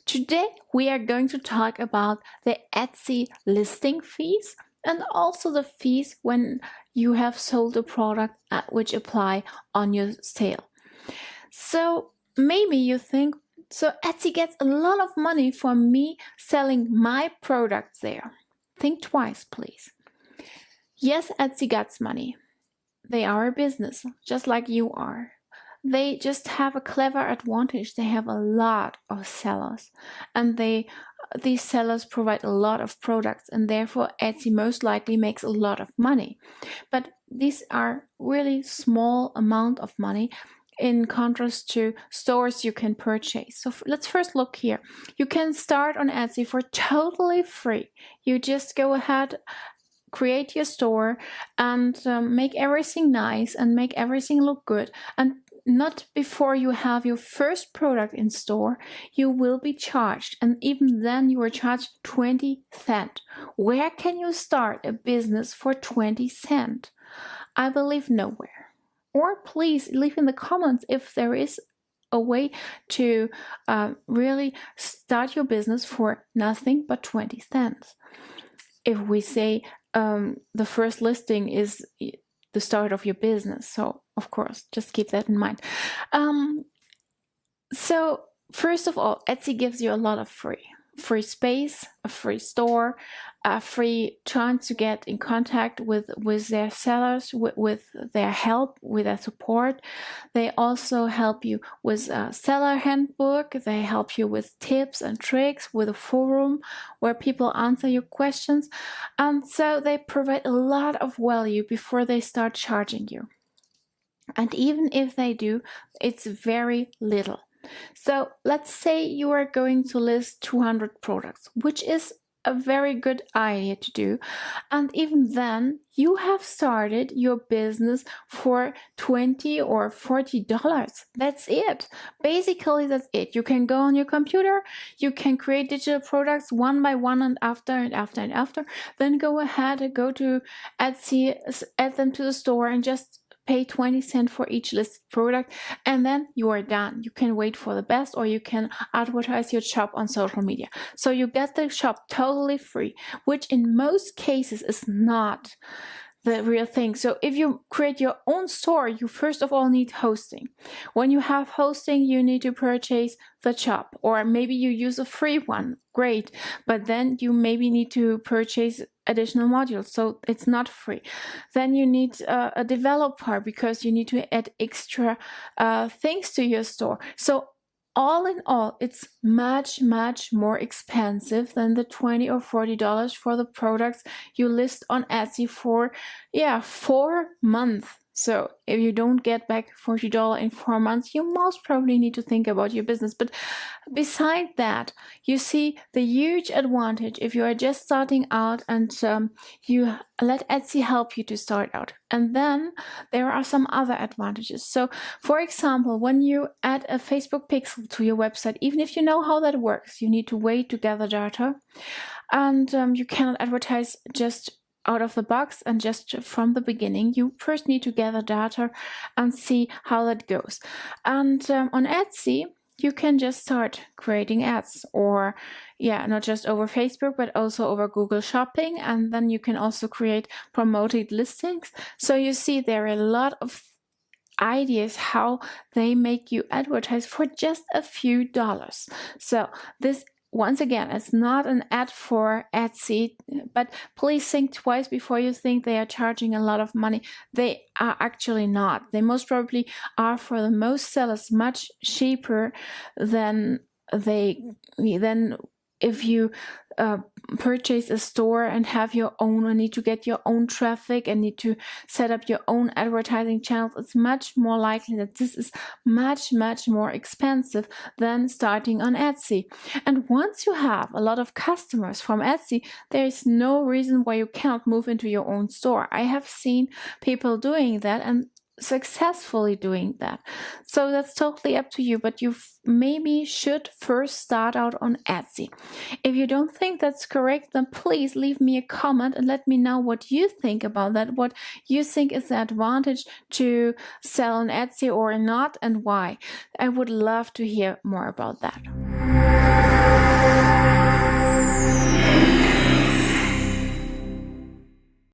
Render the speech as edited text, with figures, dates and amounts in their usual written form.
Today we are going to talk about the Etsy listing fees and also the fees when you have sold a product which apply on your sale. So maybe you think, so Etsy gets a lot of money for me selling my products there. Think twice, please. Yes, Etsy gets money. They are a business, just like you are. They just have a clever advantage. They have a lot of sellers, and these sellers provide a lot of products, and therefore Etsy most likely makes a lot of money. But these are really small amount of money in contrast to stores you can purchase. So let's first look here. You can start on Etsy for totally free. You just go ahead, create your store, and make everything nice and make everything look good. And not before you have your first product in store, you will be charged. And even then you are charged 20 cents. Where can you start a business for 20 cents? I believe nowhere. Or please leave in the comments if there is a way to really start your business for nothing but 20 cents. If we say the first listing is the start of your business. So of course, just keep that in mind. So first of all, Etsy gives you a lot of free space, a free store, a free chance to get in contact with their sellers, with their help, with their support. They also help you with a seller handbook. They help you with tips and tricks, with a forum where people answer your questions. And so they provide a lot of value before they start charging you. And even if they do, it's very little. So let's say you are going to list 200 products, which is a very good idea to do. And even then, you have started your business for $20 or $40. That's it. Basically, that's it. You can go on your computer, you can create digital products one by one and after. Then go ahead and go to Etsy, add them to the store, and just pay 20 cents for each listed product, and then you are done. You can wait for the best, or you can advertise your shop on social media. So you get the shop totally free, which in most cases is not the real thing. So if you create your own store, you first of all need hosting. When you have hosting, you need to purchase the shop, or maybe you use a free one. Great, but then you maybe need to purchase additional modules, so it's not free. Then you need a developer because you need to add extra things to your store. So all in all, it's much more expensive than the $20 or $40 for the products you list on Etsy for 4 months. So if you don't get back $40 in 4 months, you most probably need to think about your business. But beside that, you see the huge advantage if you are just starting out and you let Etsy help you to start out. And then there are some other advantages. So for example, when you add a Facebook pixel to your website, even if you know how that works, you need to wait to gather data. And you cannot advertise just out of the box and just from the beginning. You first need to gather data and see how that goes. And on Etsy, you can just start creating ads, or not just over Facebook, but also over Google Shopping. And then you can also create promoted listings. So you see there are a lot of ideas how they make you advertise for just a few dollars. So this, once again, it's not an ad for Etsy, but please think twice before you think they are charging a lot of money. They are actually not. They most probably are, for the most sellers, much cheaper than if you purchase a store and have your own, or need to get your own traffic and need to set up your own advertising channels. It's much more likely that this is much more expensive than starting on Etsy. And once you have a lot of customers from Etsy, there is no reason why you cannot move into your own store. I have seen people doing that and successfully doing that. So that's totally up to you, but you maybe should first start out on Etsy. If you don't think that's correct, then please leave me a comment and let me know what you think about that, what you think is the advantage to sell on Etsy or not, and why. I would love to hear more about that.